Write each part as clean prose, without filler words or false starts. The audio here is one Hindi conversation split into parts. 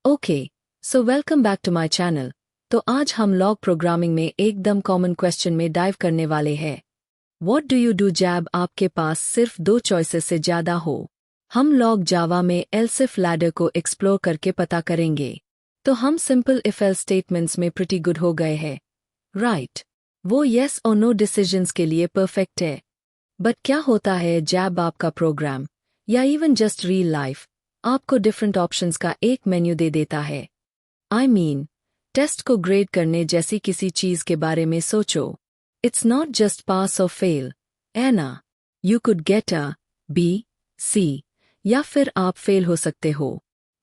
Okay, so welcome back to my channel. तो आज हम लॉग प्रोग्रामिंग में एकदम कॉमन क्वेश्चन में डाइव करने वाले हैं। व्हाट डू यू डू जब आपके पास सिर्फ 2 चॉइसेस से ज़्यादा हो। हम लॉग जावा में एल्स इफ लैडर को एक्सप्लोर करके पता करेंगे। तो हम सिंपल इफ एल्स स्टेटमेंट्स में प्रिटी गुड हो गए हैं, राइट? वो येस और नो डिसीजंस के लिए परफेक्ट है। बट क्या होता है जब आपका प्रोग्राम या इवन जस्ट रियल लाइफ आपको डिफरेंट ऑप्शंस का एक मेन्यू दे देता है? आई मीन, टेस्ट को ग्रेड करने जैसी किसी चीज़ के बारे में सोचो। इट्स नॉट जस्ट पास और फेल, है ना? You could get a B, C, या फिर आप फेल हो सकते हो।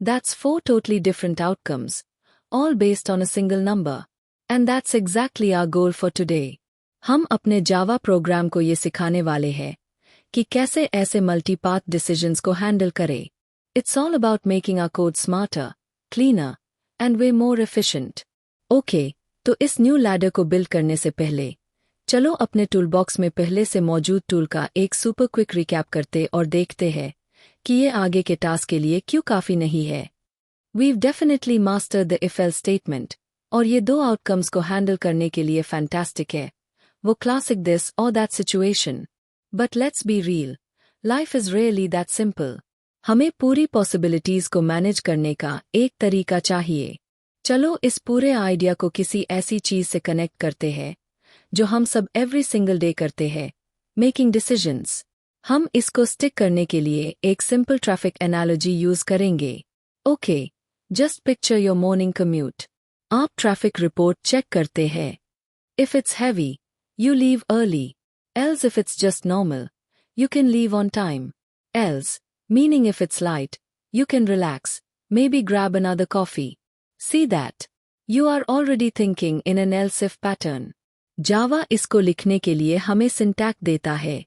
That's 4 totally different outcomes, all based on a single number. And that's exactly our goal for today. हम अपने जावा प्रोग्राम को ये सिखाने वाले हैं कि कैसे ऐसे मल्टीपाथ डिसीजंस को हैंडल करें। It's all about making our code smarter, cleaner, and way more efficient. Okay, तो इस न्यू लैडर को बिल्ड करने से पहले चलो अपने टूलबॉक्स में पहले से मौजूद टूल का एक सुपर क्विक रिकैप करते और देखते हैं कि ये आगे के टास्क के लिए क्यों काफ़ी नहीं है। We've definitely mastered the if else statement, और ये 2 आउटकम्स को हैंडल करने के लिए फैंटास्टिक है, वो क्लासिक दिस और that situation. But let's be real, life is really that simple. हमें पूरी पॉसिबिलिटीज को मैनेज करने का एक तरीका चाहिए। चलो इस पूरे आइडिया को किसी ऐसी चीज से कनेक्ट करते हैं जो हम सब एवरी सिंगल डे करते हैं, मेकिंग डिसीजंस। हम इसको स्टिक करने के लिए एक सिंपल ट्रैफिक एनालॉजी यूज करेंगे। Okay, just picture your morning commute. आप ट्रैफिक रिपोर्ट चेक करते हैं। If it's heavy, you leave early. Else if it's just normal, you can leave on time. Else, meaning if it's light, you can relax, maybe grab another coffee. See that? You are already thinking in an else if pattern. Java इसको लिखने के लिए हमें सिंटैक्स देता है।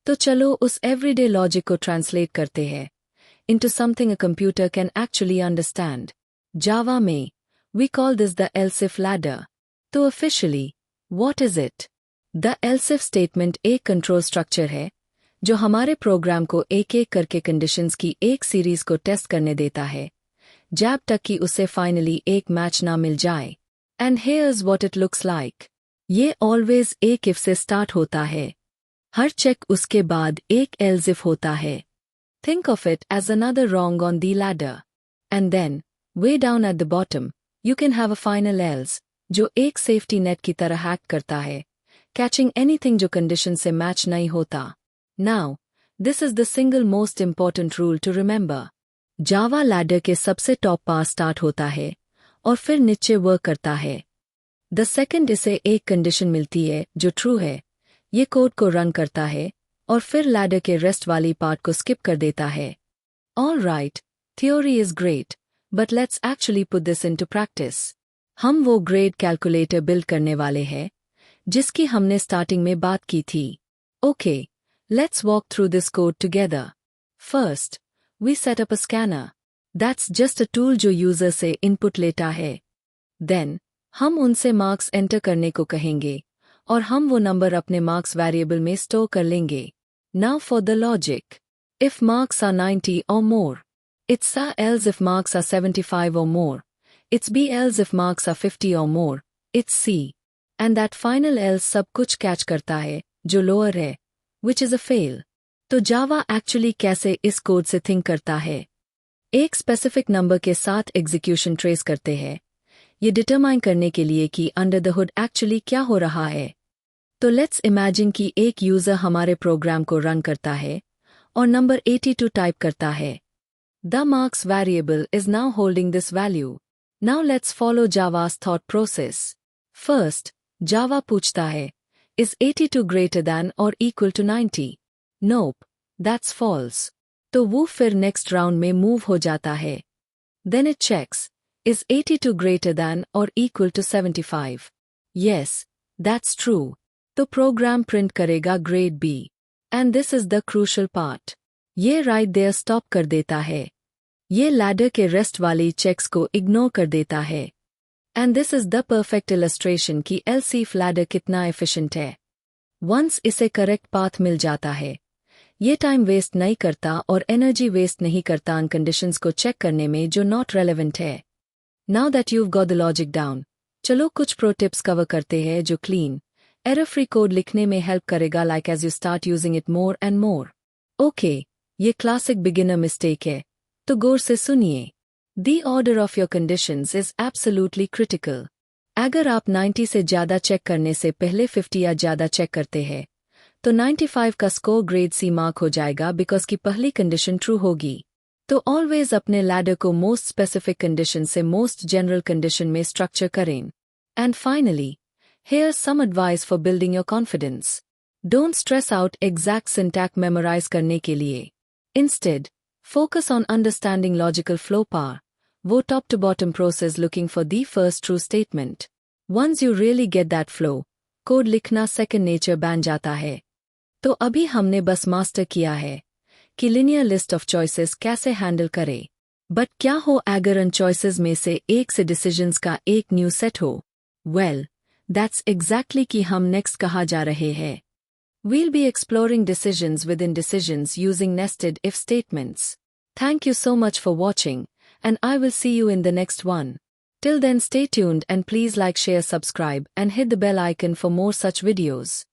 तो चलो उस everyday logic को translate करते हैं into something a computer can actually understand. Java में, we call this the else if ladder. तो officially, what is it? The else if statement एक कंट्रोल स्ट्रक्चर है जो हमारे प्रोग्राम को एक एक करके कंडीशंस की एक सीरीज को टेस्ट करने देता है जब तक कि उसे फाइनली एक मैच ना मिल जाए। And here's what it looks like. ये ऑलवेज एक इफ से स्टार्ट होता है। हर चेक उसके बाद एक else if होता है। Think of it as another rung on the ladder. And then way down at the bottom you can have a final else जो एक सेफ्टी नेट की तरह हैक करता है, कैचिंग एनीथिंग जो कंडीशन से मैच नहीं होता। Now this is the single most important rule to remember. Java ladder के सबसे टॉप पास स्टार्ट होता है और फिर नीचे वर्क करता है। द सेकंड इसे एक कंडीशन मिलती है जो ट्रू है, ये कोड को रन करता है और फिर लैडर के रेस्ट वाली पार्ट को स्किप कर देता है। All right, theory is great, but let's actually put this into practice. हम वो ग्रेड कैलकुलेटर बिल्ड करने वाले हैं जिसकी हमने स्टार्टिंग में बात की थी। Okay, let's walk through this code together. First, we set up a scanner. That's just a tool जो यूजर से इनपुट लेता है। देन हम उनसे मार्क्स एंटर करने को कहेंगे और हम वो नंबर अपने मार्क्स वेरिएबल में स्टोर कर लेंगे। Now for the logic. If marks are 90 और more, it's A else if marks are 75 or more, it's B else if marks are 50 or more, it's C. And that final else सब कुछ कैच करता है जो लोअर है, which is a fail. तो जावा एक्चुअली कैसे इस कोड से थिंक करता है? एक स्पेसिफिक नंबर के साथ एग्जीक्यूशन ट्रेस करते हैं, ये डिटरमाइन करने के लिए कि अंडर द हुड एक्चुअली क्या हो रहा है। तो लेट्स इमेजिन कि एक यूजर हमारे प्रोग्राम को रन करता है और नंबर 82 टाइप करता है। The marks variable is now holding this value. Now let's follow Java's thought process. First, Java पूछता है, इज 82 ग्रेटर दैन और equal to 90? Nope, that's false. तो वो फिर नेक्स्ट राउंड में मूव हो जाता है। Then it checks, is 82 greater than और equal to 75? Yes, that's true. तो प्रोग्राम प्रिंट करेगा grade B. And this is the crucial part. ये राइट देयर स्टॉप कर देता है। ये लैडर के रेस्ट वाली चेक्स को इग्नोर कर देता है। And this is the perfect illustration कि else if लैडर कितना एफिशिएंट है। वंस इसे करेक्ट पाथ मिल जाता है, ये टाइम वेस्ट नहीं करता और एनर्जी वेस्ट नहीं करता उन कंडीशंस को चेक करने में जो नॉट रेलेवेंट है। Now that you've got the logic down, चलो कुछ pro tips cover करते हैं जो clean, error-free code लिखने में help करेगा like as you start using it more and more. Okay, ये classic beginner mistake है, तो गौर से सुनिए. The order of your conditions is absolutely critical. अगर आप 90 से ज़्यादा चेक करने से पहले 50 या ज़्यादा चेक करते हैं, तो 95 का स्कोर ग्रेड सी मार्क हो जाएगा बिकॉज की पहली कंडीशन ट्रू होगी. तो ऑलवेज अपने लैडर को मोस्ट स्पेसिफिक कंडीशन से मोस्ट जनरल कंडीशन में स्ट्रक्चर करें. And finally, here's some advice for building your confidence. Don't stress out exact syntax memorize करने के लिए. Instead, focus on understanding logical flow power. वो top to bottom process looking for the first true statement. Once you really get that flow, code लिखना second nature बन जाता है. तो अभी हमने बस मास्टर किया है कि linear list of choices कैसे हैंडल करें. बट क्या हो अगर उन choices में से एक से decisions का एक न्यू सेट हो? Well, that's exactly कि हम next कहा जा रहे हैं. We'll be exploring decisions within decisions using nested if statements. Thank you so much for watching, and I will see you in the next one. Till then, stay tuned and please like, share, subscribe, and hit the bell icon for more such videos.